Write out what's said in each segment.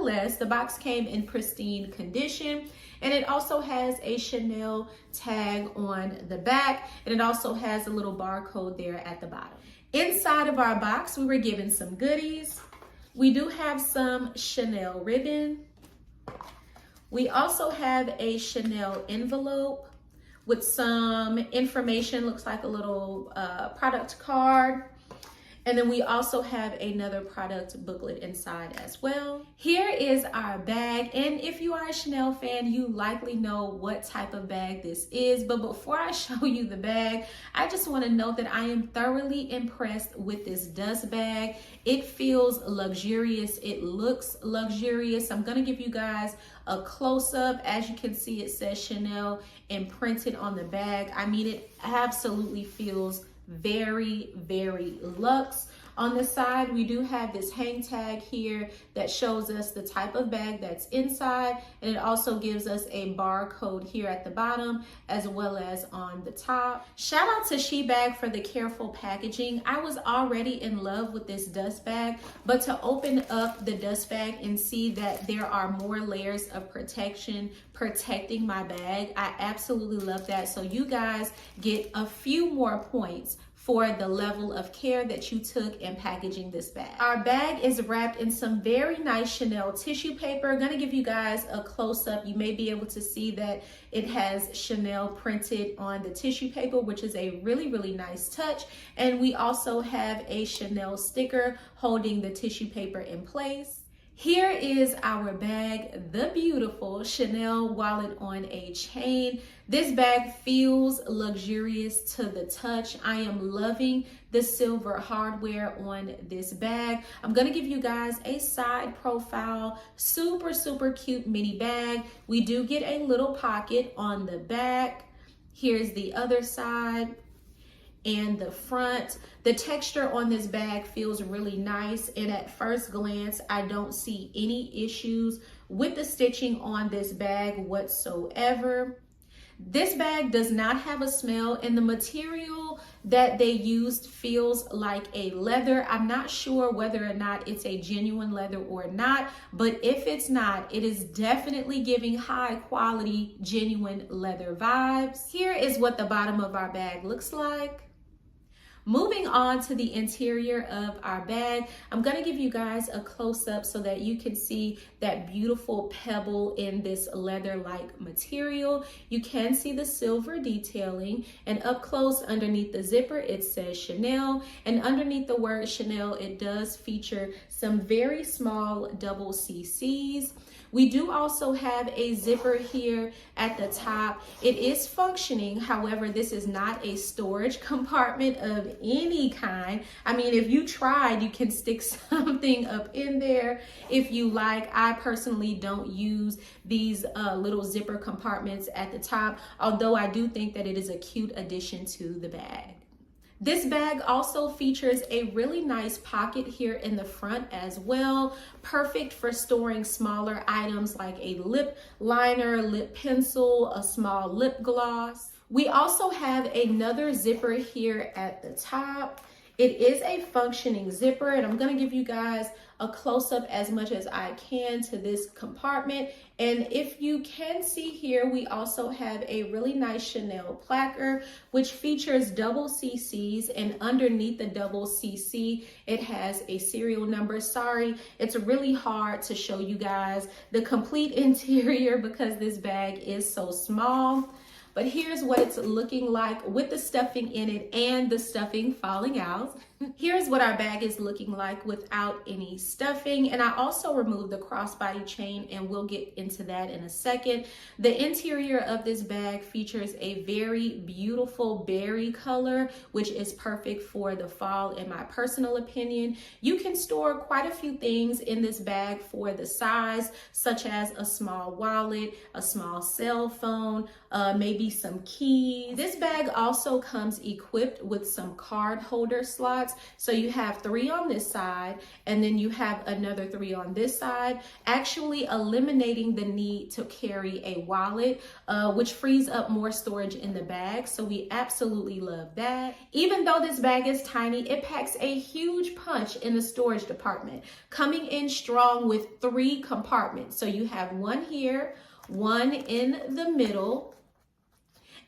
nonetheless, the box came in pristine condition, and it also has a Chanel tag on the back, and it also has a little barcode there at the bottom. Inside of our box, we were given some goodies. We do have some Chanel ribbon. We also have a Chanel envelope with some information, looks like a little product card. And then we also have another product booklet inside as well. Here is our bag. And if you are a Chanel fan, you likely know what type of bag this is. But before I show you the bag, I just want to note that I am thoroughly impressed with this dust bag. It feels luxurious. It looks luxurious. I'm going to give you guys a close-up. As you can see, it says Chanel imprinted on the bag. I mean, it absolutely feels very, very luxe. On the side, we do have this hang tag here that shows us the type of bag that's inside, and it also gives us a barcode here at the bottom as well as on the top. Shout out to Shebag for the careful packaging. I was already in love with this dust bag, but to open up the dust bag and see that there are more layers of protection protecting my bag, I absolutely love that. So you guys get a few more points for the level of care that you took in packaging this bag. Our bag is wrapped in some very nice Chanel tissue paper. I'm gonna give you guys a close-up. You may be able to see that it has Chanel printed on the tissue paper, which is a really, really nice touch. And we also have a Chanel sticker holding the tissue paper in place. Here is our bag, the beautiful Chanel wallet on a chain. This bag feels luxurious to the touch. I am loving the silver hardware on this bag. I'm gonna give you guys a side profile, super, super cute mini bag. We do get a little pocket on the back. Here's the other side and the front. The texture on this bag feels really nice, and at first glance I don't see any issues with the stitching on this bag whatsoever. This bag does not have a smell, and the material that they used feels like a leather. I'm not sure whether or not it's a genuine leather or not, but if it's not, it is definitely giving high quality genuine leather vibes. Here is what the bottom of our bag looks like. Moving on to the interior of our bag, I'm going to give you guys a close-up so that you can see that beautiful pebble in this leather-like material. You can see the silver detailing, and up close underneath the zipper it says Chanel, and underneath the word Chanel it does feature some very small double CCs. We do also have a zipper here at the top. It is functioning, however, this is not a storage compartment of any kind. I mean, if you tried, you can stick something up in there if you like. I personally don't use these little zipper compartments at the top, although I do think that it is a cute addition to the bag. This bag also features a really nice pocket here in the front as well, perfect for storing smaller items like a lip liner, lip pencil, a small lip gloss. We also have another zipper here at the top. It is a functioning zipper, and I'm going to give you guys a close-up as much as I can to this compartment. And if you can see here, we also have a really nice Chanel placard, which features double CCs, and underneath the double CC, it has a serial number. Sorry, it's really hard to show you guys the complete interior because this bag is so small. But here's what it's looking like with the stuffing in it and the stuffing falling out. Here's what our bag is looking like without any stuffing. And I also removed the crossbody chain, and we'll get into that in a second. The interior of this bag features a very beautiful berry color, which is perfect for the fall in my personal opinion. You can store quite a few things in this bag for the size, such as a small wallet, a small cell phone, maybe some keys. This bag also comes equipped with some card holder slots. So you have 3 on this side, and then you have another 3 on this side, actually eliminating the need to carry a wallet, which frees up more storage in the bag. So we absolutely love that. Even though this bag is tiny, it packs a huge punch in the storage department, coming in strong with 3 compartments. So you have one here, one in the middle,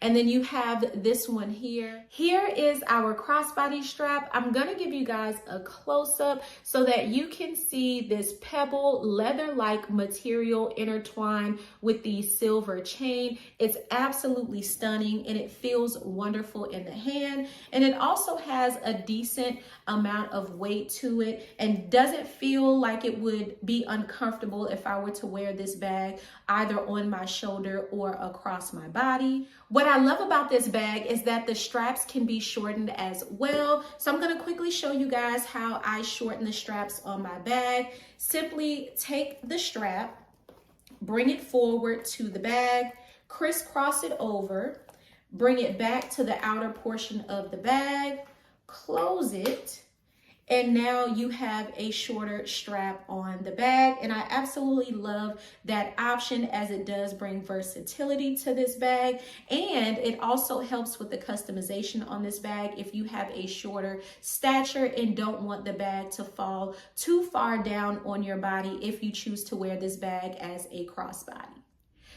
and then you have this one here. Here is our crossbody strap. I'm gonna give you guys a close-up so that you can see this pebble leather-like material intertwined with the silver chain. It's absolutely stunning and it feels wonderful in the hand. And it also has a decent amount of weight to it and doesn't feel like it would be uncomfortable if I were to wear this bag either on my shoulder or across my body. What I love about this bag is that the straps can be shortened as well. So I'm gonna quickly show you guys how I shorten the straps on my bag. Simply take the strap, bring it forward to the bag, crisscross it over, bring it back to the outer portion of the bag, close it, and now you have a shorter strap on the bag. And I absolutely love that option, as it does bring versatility to this bag. And it also helps with the customization on this bag if you have a shorter stature and don't want the bag to fall too far down on your body if you choose to wear this bag as a crossbody.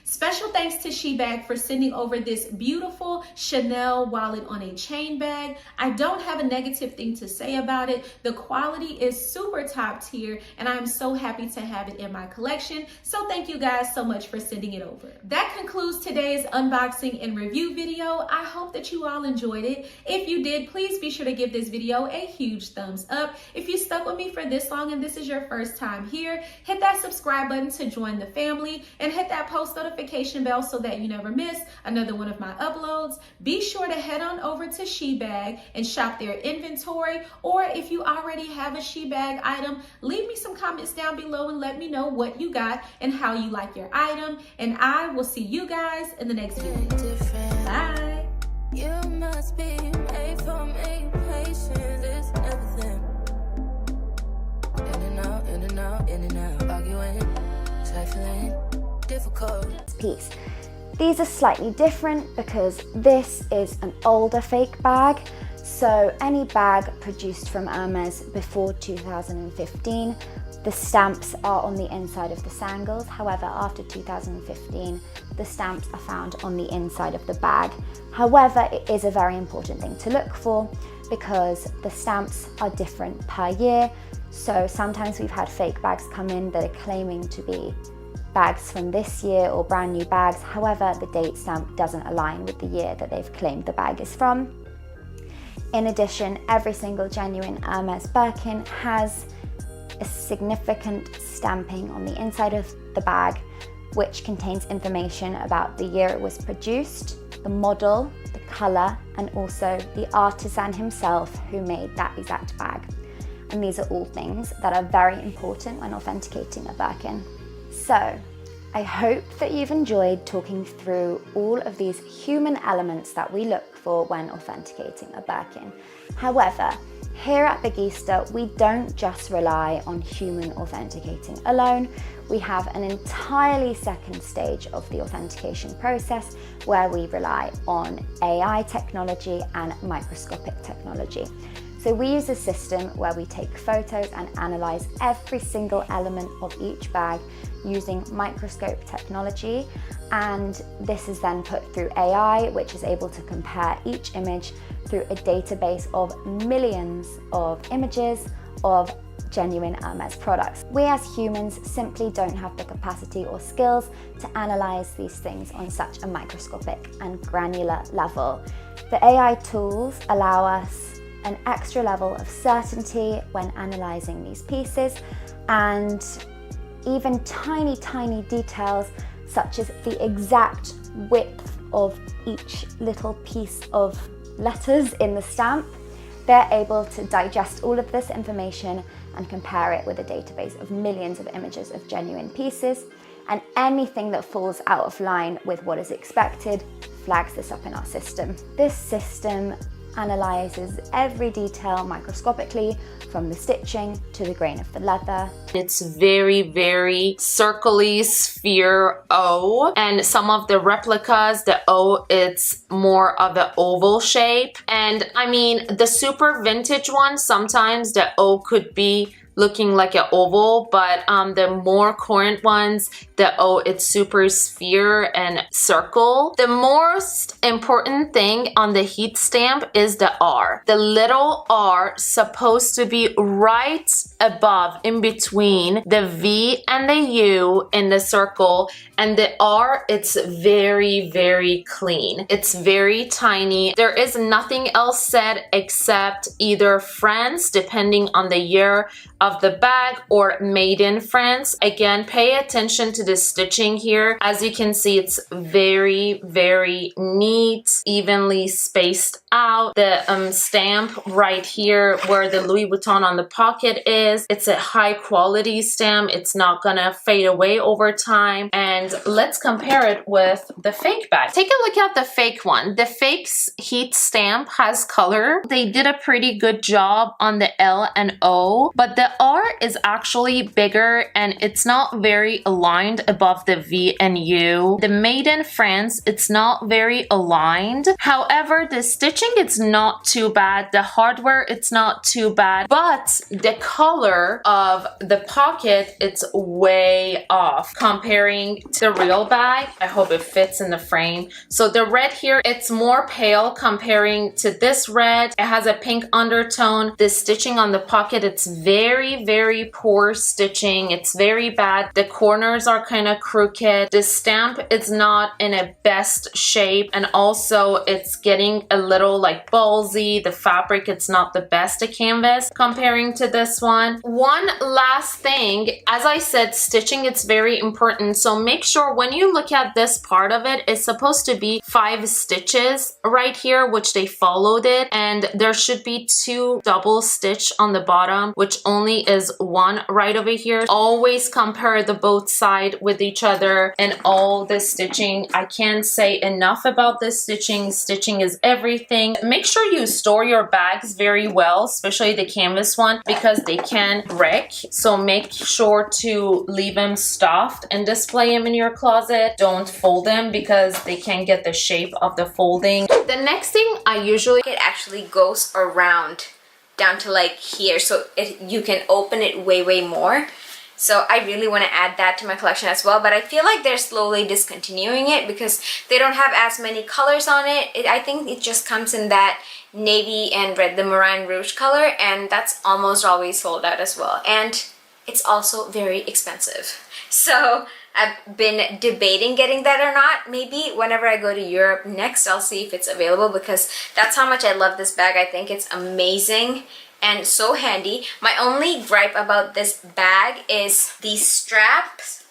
Special thanks to Shebag for sending over this beautiful Chanel wallet on a chain bag. I don't have a negative thing to say about it. The quality is super top tier and I'm so happy to have it in my collection. So thank you guys so much for sending it over. That concludes today's unboxing and review video. I hope that you all enjoyed it. If you did, please be sure to give this video a huge thumbs up. If you stuck with me for this long and this is your first time here, hit that subscribe button to join the family and hit that post notification bell so that you never miss another one of my uploads. Be sure to head on over to Shebag and shop their inventory, or if you already have a Shebag item, leave me some comments down below and let me know what you got and how you like your item, and I will see you guys in the next video. Bye. You must be made for me. Patience is everything. In and out, in and out, in and out. Arguing, trifling. Piece. These are slightly different because this is an older fake bag. So any bag produced from Hermes before 2015, the stamps are on the inside of the sangles. However, after 2015, the stamps are found on the inside of the bag. However, it is a very important thing to look for because the stamps are different per year. So sometimes we've had fake bags come in that are claiming to be bags from this year or brand new bags. However, the date stamp doesn't align with the year that they've claimed the bag is from. In addition, every single genuine Hermes Birkin has a significant stamping on the inside of the bag, which contains information about the year it was produced, the model, the color, and also the artisan himself who made that exact bag. And these are all things that are very important when authenticating a Birkin. So, I hope that you've enjoyed talking through all of these human elements that we look for when authenticating a Birkin. However, here at Bagista, we don't just rely on human authenticating alone. We have an entirely second stage of the authentication process where we rely on AI technology and microscopic technology. So we use a system where we take photos and analyze every single element of each bag using microscope technology, and this is then put through AI, which is able to compare each image through a database of millions of images of genuine Hermes products. We as humans simply don't have the capacity or skills to analyze these things on such a microscopic and granular level. The AI tools allow us an extra level of certainty when analyzing these pieces, and even tiny details such as the exact width of each little piece of letters in the stamp. They're able to digest all of this information and compare it with a database of millions of images of genuine pieces, and anything that falls out of line with what is expected flags this up in our system. This system analyzes every detail microscopically, from the stitching to the grain of the leather. It's very, very circly sphere O, and some of the replicas, the O, it's more of an oval shape. And I mean, the super vintage ones, sometimes the O could be looking like an oval, but the more current ones, the O, it's super sphere and circle. The most important thing on the heat stamp is the R. The little R supposed to be right above, in between the V and the U in the circle, and the R, it's very, very clean. It's very tiny. There is nothing else said except either France, depending on the year of the bag, or made in France. Again, pay attention to the stitching here. As you can see, it's very, very neat, evenly spaced out. The stamp right here where the Louis Vuitton on the pocket is, it's a high quality stamp. It's not gonna fade away over time. And let's compare it with the fake bag. Take a look at the fake one. The fake's heat stamp has color. They did a pretty good job on the L and O, but the R is actually bigger and it's not very aligned above the V and U. The made in France, it's not very aligned. However, the stitching, it's not too bad. The hardware, it's not too bad, but the color of the pocket, it's way off comparing to the real bag. I hope it fits in the frame. So the red here, it's more pale comparing to this red. It has a pink undertone. The stitching on the pocket, it's very, very poor stitching. It's very bad. The corners are kind of crooked. The stamp is not in a best shape, and also it's getting a little like ballsy. The fabric, it's not the best of canvas comparing to this one. One last thing, as I said, stitching, it's very important. So make sure when you look at this part of it, it's supposed to be 5 stitches right here, which they followed it, and there should be 2 double stitch on the bottom, which only is 1 right over here. Always compare the both side with each other and all the stitching. I can't say enough about this stitching. Stitching is everything. Make sure you store your bags very well, especially the canvas one, because they can break. So make sure to leave them stuffed and display them in your closet. Don't fold them because they can get the shape of the folding. The next thing I usually, it actually goes around down to like here, so you can open it way more. So I really want to add that to my collection as well, but I feel like they're slowly discontinuing it because they don't have as many colors on it. I think it just comes in that navy and red, the Moulin Rouge color, and that's almost always sold out as well. And it's also very expensive. So I've been debating getting that or not. Maybe whenever I go to Europe next, I'll see if it's available, because that's how much I love this bag. I think it's amazing and so handy. My only gripe about this bag is the straps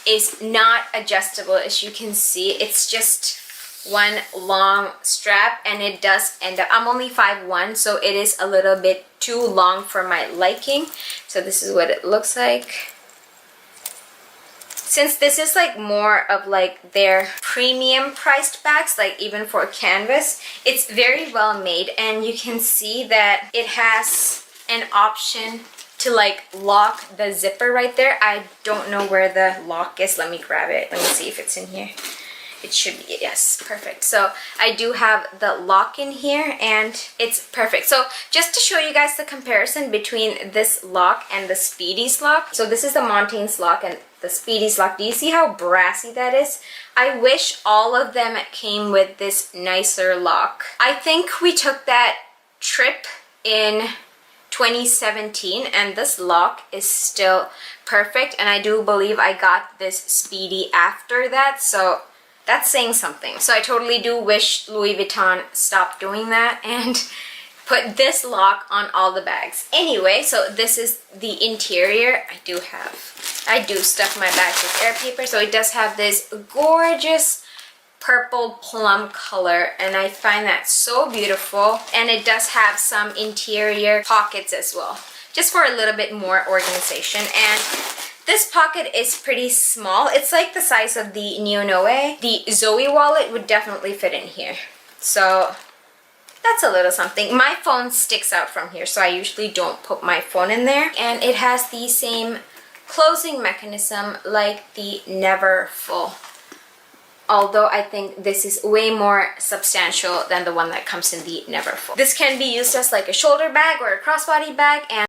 is not adjustable. As you can see, it's just one long strap, and it does end up, I'm only 5'1", so it is a little bit too long for my liking. So this is what it looks like. Since this is like more of like their premium priced bags, like even for canvas, it's very well made, and you can see that it has an option to like lock the zipper right there. I don't know where the lock is. Let me grab it. Let me see if it's in here. It should be, yes, perfect. So I do have the lock in here, and it's perfect. So just to show you guys the comparison between this lock and the Speedy's lock. So this is the Montaigne's lock and the Speedy's lock. Do you see how brassy that is? I wish all of them came with this nicer lock. I think we took that trip in 2017, and this lock is still perfect, and I do believe I got this Speedy after that, so that's saying something. So I totally do wish Louis Vuitton stopped doing that and put this lock on all the bags. Anyway, so this is the interior. I do stuff my bags with air paper. So it does have this gorgeous purple plum color, and I find that so beautiful. And it does have some interior pockets as well, just for a little bit more organization. And this pocket is pretty small. It's like the size of the Neo Noe. The Zoe wallet would definitely fit in here. So that's a little something. My phone sticks out from here, so I usually don't put my phone in there. And it has the same closing mechanism like the Never Full. Although I think this is way more substantial than the one that comes in the Never Full. This can be used as like a shoulder bag or a crossbody bag, and